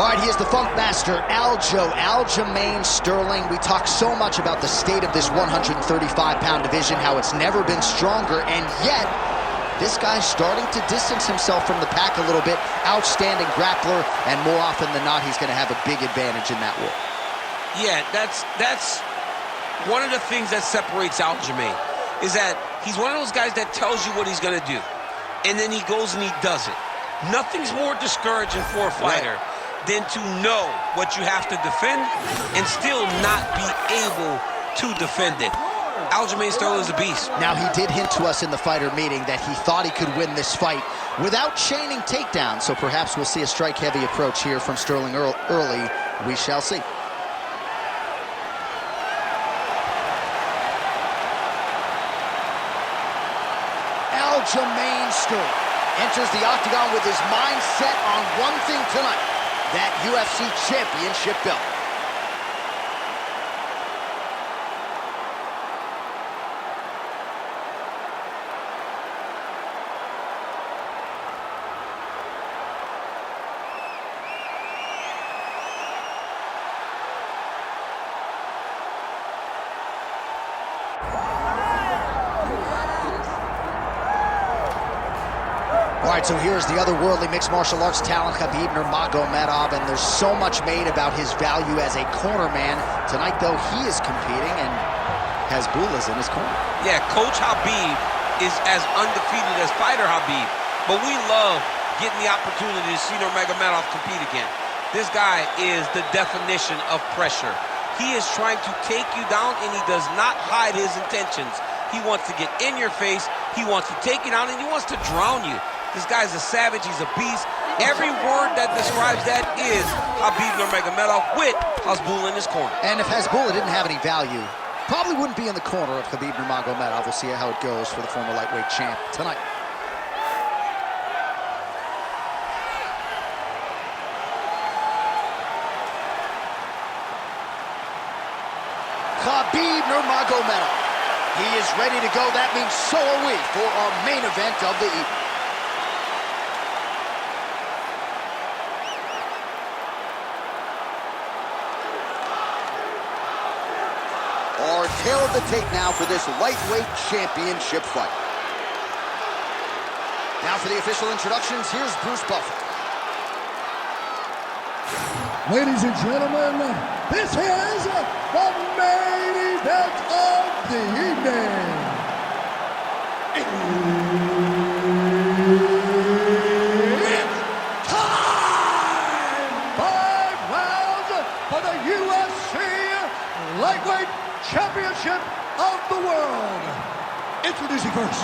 All right, he is the Funk Master, Aljamain Sterling. We talk so much about the state of this 135-pound division, how it's never been stronger, and yet this guy's starting to distance himself from the pack a little bit. Outstanding grappler, and more often than not, he's going to have a big advantage in that war. Yeah, that's one of the things that separates Aljamain, is that he's one of those guys that tells you what he's going to do, and then he goes and he does it. Nothing's more discouraging for a fighter than to know what you have to defend and still not be able to defend it. Aljamain Sterling is a beast. Now, he did hint to us in the fighter meeting that he thought he could win this fight without chaining takedowns, so perhaps we'll see a strike-heavy approach here from Sterling early. We shall see. Aljamain Sterling enters the octagon with his mind set on one thing tonight, that UFC championship belt. All right, so here's the otherworldly mixed martial arts talent, Khabib Nurmagomedov, and there's so much made about his value as a cornerman. Tonight, though, he is competing, and Hasbullah's in his corner. Yeah, Coach Khabib is as undefeated as fighter Khabib, but we love getting the opportunity to see Nurmagomedov compete again. This guy is the definition of pressure. He is trying to take you down, and he does not hide his intentions. He wants to get in your face, he wants to take you down, and he wants to drown you. This guy's a savage, he's a beast. Every word that describes that is Khabib Nurmagomedov with Hasbullah in his corner. And if Hasbullah didn't have any value, probably wouldn't be in the corner of Khabib Nurmagomedov. We'll see how it goes for the former lightweight champ tonight. Khabib Nurmagomedov. He is ready to go. That means so are we for our main event of the evening. Our tail of the tape now for this lightweight championship fight. Now for the official introductions, here's Bruce Buffer. Ladies and gentlemen, this is the main event of the evening. It's time! 5 rounds for the UFC lightweight championship of the world. Introducing first,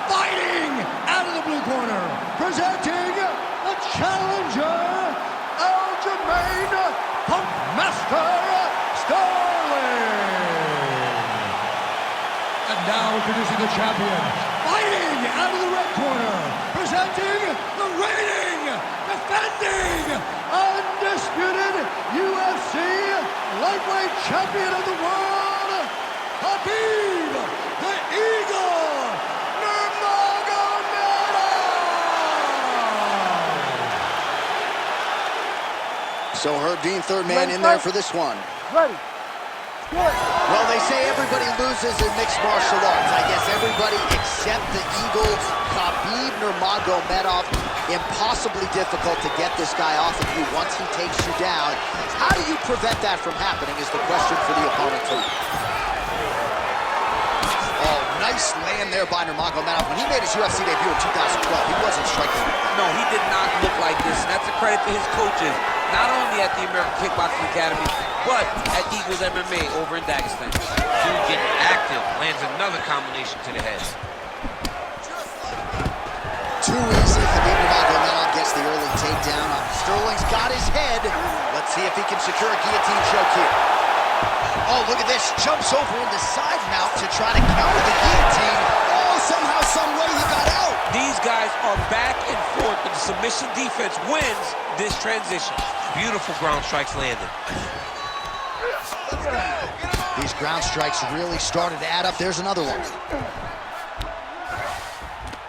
fighting out of the blue corner, presenting the challenger, Aljamain Funk Master Sterling. And now introducing the champion, fighting out of the red corner, presenting the reigning, defending, undisputed UFC lightweight champion of the world, Khabib the Eagle Nurmagomedov. So Herb Dean, third man in there for this one. Ready. Well, they say everybody loses in mixed martial arts. I guess everybody except the Eagles. Khabib Nurmagomedov, impossibly difficult to get this guy off of you once he takes you down. How do you prevent that from happening is the question for the opponent, too. Oh, nice land there by Nurmagomedov. When he made his UFC debut in 2012, he wasn't striking like that. No, he did not look like this, and that's a credit to his coaches, not only at the American Kickboxing Academy, but at Eagles MMA over in Dagestan. Dude getting active, lands another combination to the head. Too easy. Khabib Nurmagomedov gets the early takedown. Sterling's got his head. Let's see if he can secure a guillotine choke here. Oh, look at this. Jumps over into side mount to try to counter the guillotine. Oh, somehow, some way he got out. These guys are back and forth, but the submission defense wins this transition. Beautiful ground strikes landed. These ground strikes really started to add up. There's another one.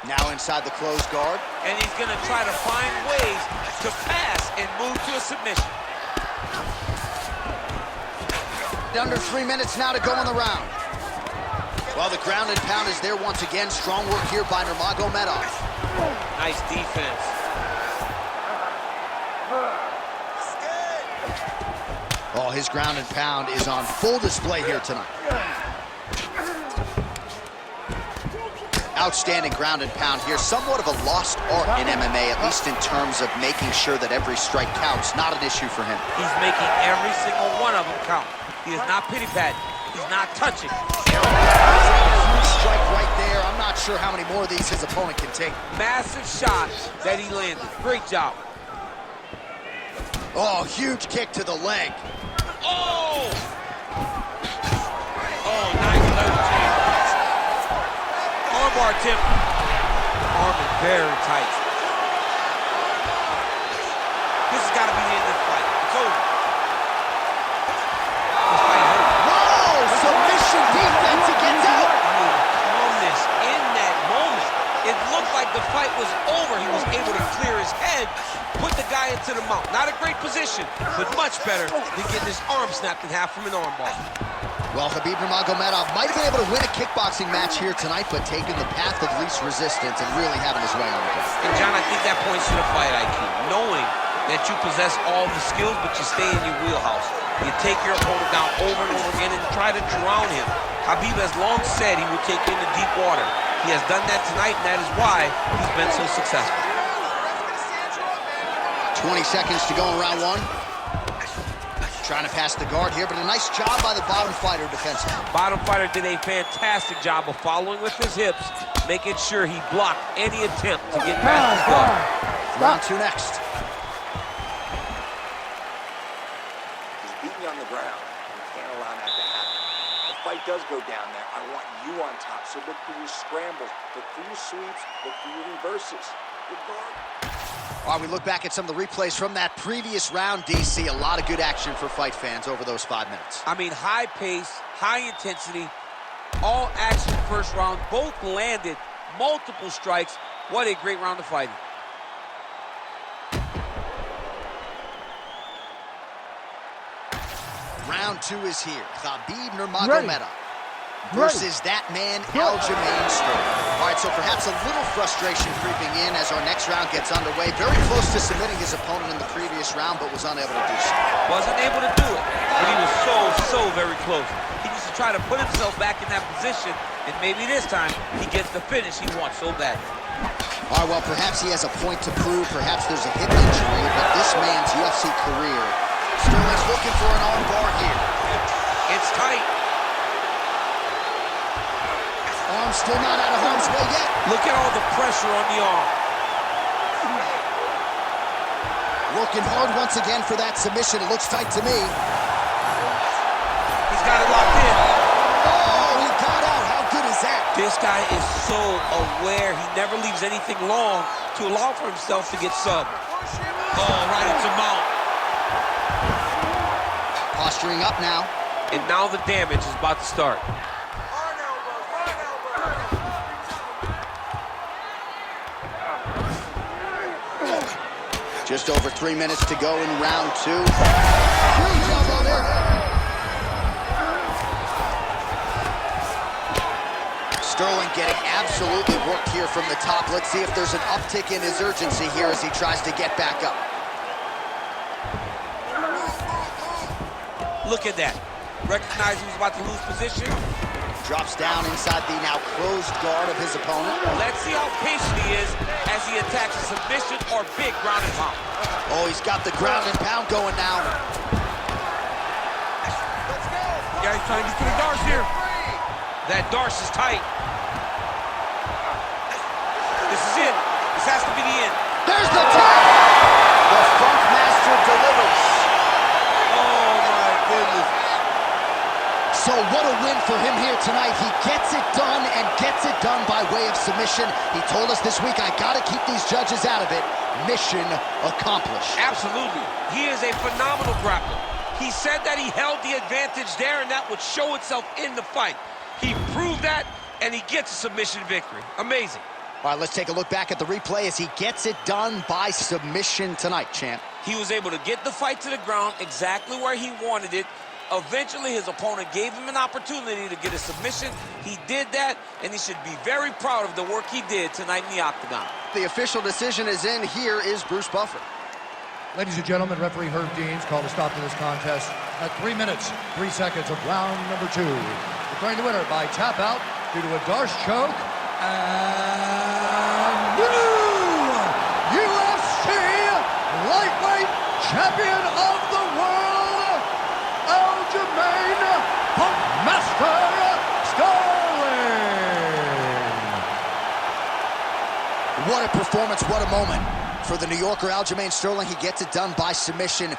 Now inside the closed guard. And he's going to try to find ways to pass and move to a submission. Under 3 minutes now to go in the round. Well, the ground and pound is there once again. Strong work here by Nurmagomedov. Nice defense. Oh, his ground and pound is on full display here tonight. Outstanding ground and pound here. Somewhat of a lost art in MMA, at least in terms of making sure that every strike counts. Not an issue for him. He's making every single one of them count. He is not pity-patting. He's not touching. Huge strike right there. I'm not sure how many more of these his opponent can take. Massive shot that he landed. Great job. Oh, huge kick to the leg. Oh! Oh, nice left jab. Armbar attempt. Arm is very tight. This has got to be the end of the fight. It's over. This fight is over. Whoa! Submission defense. He gets out. I mean, calmness in that moment. It looked like the fight was over. He was able to clear his head, put the guy into the mount. Not a great position, but much better than getting his arm snapped in half from an armbar. Well, Khabib Nurmagomedov might have been able to win a kickboxing match here tonight, but taking the path of least resistance and really having his way on the game. And John, I think that points to the fight IQ. Knowing that you possess all the skills, but you stay in your wheelhouse. You take your opponent down over and over again and try to drown him. Khabib has long said he would take you into deep water. He has done that tonight, and that is why he's been so successful. 20 seconds to go in round one. Trying to pass the guard here, but a nice job by the bottom fighter defensively. Bottom fighter did a fantastic job of following with his hips, making sure he blocked any attempt to get past his guard. Round two next. He's beating you on the ground. You can't allow that to happen. The fight does go down there. I want you on top, so look for your scrambles, look for your sweeps, look for your reverses. Good guard. While we look back at some of the replays from that previous round, DC, a lot of good action for fight fans over those 5 minutes. I mean, high pace, high intensity, all action first round. Both landed multiple strikes. What a great round of fighting. Round two is here. Khabib Nurmagomedov versus that man, Aljamain. All right, so perhaps a little frustration creeping in as our next round gets underway. Very close to submitting his opponent in the previous round, but was unable to do so. Wasn't able to do it, but he was so very close. He needs to try to put himself back in that position, and maybe this time he gets the finish he wants so bad. All right, well, perhaps he has a point to prove. Perhaps there's a hip injury, but this man's UFC career, Sterling's looking for an arm bar here. It's tight. Arm still not out of harm's way yet. Look at all the pressure on the arm. Working hard once again for that submission. It looks tight to me. He's got it locked in. Oh, he got out. How good is that? This guy is so aware. He never leaves anything long to allow for himself to get subbed. Oh, right into mount. Posturing up now. And now the damage is about to start. Just over 3 minutes to go in round two. Huge elbow there. Sterling getting absolutely worked here from the top. Let's see if there's an uptick in his urgency here as he tries to get back up. Look at that. Recognized he was about to lose position. Drops down inside the now closed guard of his opponent. Let's see how patient he is as he attacks a submission or big ground and pound. Oh, he's got the ground and pound going now. Yeah, he's trying to get to the darts here. That darts is tight. This is it. This has to be the end. There's the tap! The Funk Master delivers. Oh, my goodness. So what a win for him here tonight. He gets it done and gets it done by way of submission. He told us this week, I gotta keep these judges out of it. Mission accomplished. Absolutely. He is a phenomenal grappler. He said that he held the advantage there and that would show itself in the fight. He proved that and he gets a submission victory. Amazing. All right, let's take a look back at the replay as he gets it done by submission tonight, champ. He was able to get the fight to the ground exactly where he wanted it. Eventually, his opponent gave him an opportunity to get a submission. He did that, and he should be very proud of the work he did tonight in the octagon. The official decision is in. Here is Bruce Buffer. Ladies and gentlemen, referee Herb Deans called a stop to this contest at 3 minutes, 3 seconds of round number 2. Declaring the winner by tap out due to a Darce choke and new UFC lightweight champion of the world, Aljamain Punkmaster Sterling. What a performance, what a moment for the New Yorker Aljamain Sterling. He gets it done by submission.